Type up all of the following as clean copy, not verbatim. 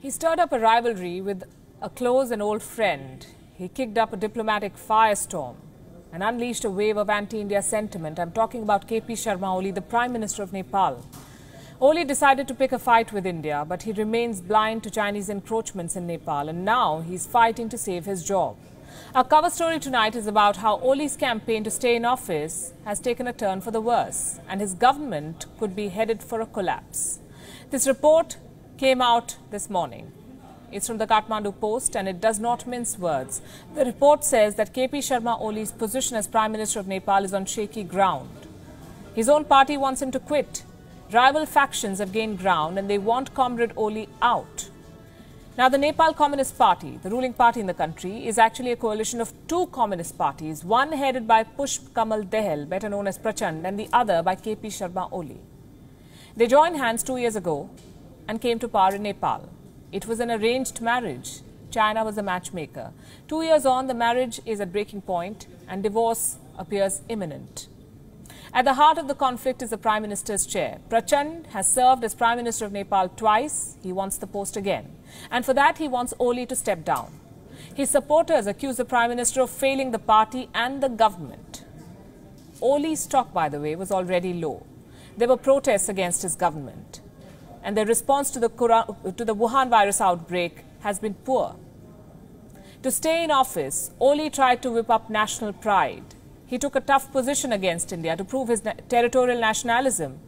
He stirred up a rivalry with a close and old friend. He kicked up a diplomatic firestorm and unleashed a wave of anti-India sentiment. I'm talking about KP Sharma Oli, the Prime Minister of Nepal. Oli decided to pick a fight with India, but he remains blind to Chinese encroachments in Nepal, and now he's fighting to save his job. Our cover story tonight is about how Oli's campaign to stay in office has taken a turn for the worse, and his government could be headed for a collapse. This report came out this morning. It's from the Kathmandu Post and it does not mince words. The report says that KP Sharma Oli's position as Prime Minister of Nepal is on shaky ground. His own party wants him to quit. Rival factions have gained ground and they want Comrade Oli out. Now, the Nepal Communist Party, the ruling party in the country, is actually a coalition of two communist parties, one headed by Pushp Kamal Dahal, better known as Prachand, and the other by KP Sharma Oli. They joined hands 2 years ago and came to power in Nepal. It was an arranged marriage. China was the matchmaker. 2 years on, the marriage is at breaking point and divorce appears imminent. At the heart of the conflict is the Prime Minister's chair. Prachand has served as Prime Minister of Nepal twice. He wants the post again. And for that, he wants Oli to step down. His supporters accuse the Prime Minister of failing the party and the government. Oli's stock, by the way, was already low. There were protests against his government, and their response to the Wuhan virus outbreak has been poor. To stay in office, Oli tried to whip up national pride. He took a tough position against India to prove his territorial nationalism.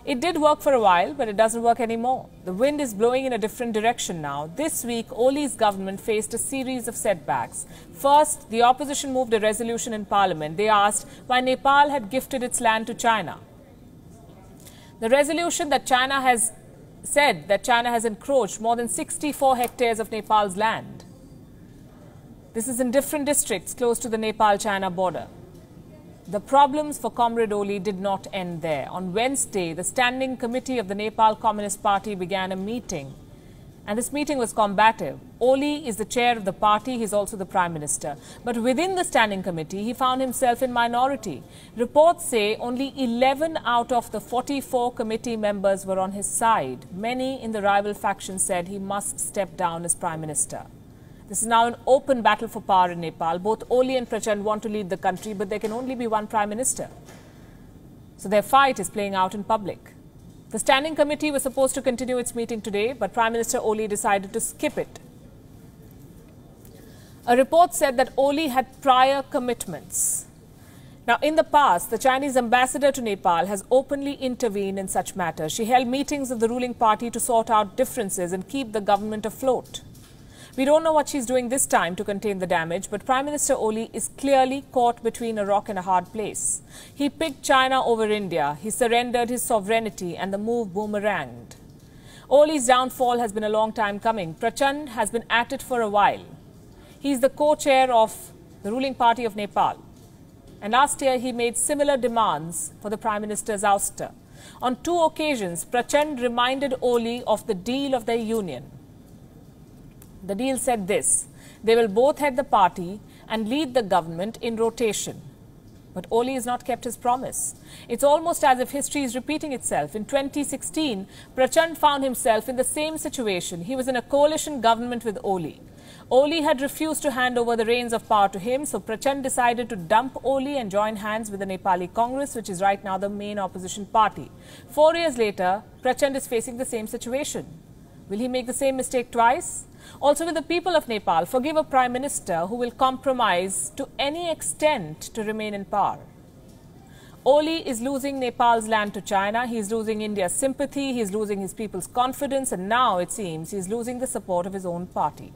It did work for a while, but it doesn't work anymore. The wind is blowing in a different direction now. This week, Oli's government faced a series of setbacks. First, the opposition moved a resolution in parliament. They asked why Nepal had gifted its land to China. The resolution that China has said that China has encroached more than 64 hectares of Nepal's land. This is in different districts close to the Nepal-China border. The problems for Comrade Oli did not end there. On Wednesday, the Standing Committee of the Nepal Communist Party began a meeting. And this meeting was combative. Oli is the chair of the party. He's also the Prime Minister. But within the Standing Committee, he found himself in minority. Reports say only 11 out of the 44 committee members were on his side. Many in the rival faction said he must step down as Prime Minister. This is now an open battle for power in Nepal. Both Oli and Prachand want to lead the country, but there can only be one Prime Minister. So their fight is playing out in public. The Standing Committee was supposed to continue its meeting today, but Prime Minister Oli decided to skip it. A report said that Oli had prior commitments. Now, in the past, the Chinese ambassador to Nepal has openly intervened in such matters. She held meetings of the ruling party to sort out differences and keep the government afloat. We don't know what she's doing this time to contain the damage, but Prime Minister Oli is clearly caught between a rock and a hard place. He picked China over India, he surrendered his sovereignty, and the move boomeranged. Oli's downfall has been a long time coming. Prachand has been at it for a while. He's the co-chair of the ruling party of Nepal. And last year, he made similar demands for the Prime Minister's ouster. On 2 occasions, Prachand reminded Oli of the deal of their union. The deal said this: they will both head the party and lead the government in rotation. But Oli has not kept his promise. It's almost as if history is repeating itself. In 2016, Prachand found himself in the same situation. He was in a coalition government with Oli. Oli had refused to hand over the reins of power to him, so Prachand decided to dump Oli and join hands with the Nepali Congress, which is right now the main opposition party. 4 years later, Prachand is facing the same situation. Will he make the same mistake twice? Also, will the people of Nepal forgive a Prime Minister who will compromise to any extent to remain in power? Oli is losing Nepal's land to China. He is losing India's sympathy. He is losing his people's confidence. And now, it seems, he is losing the support of his own party.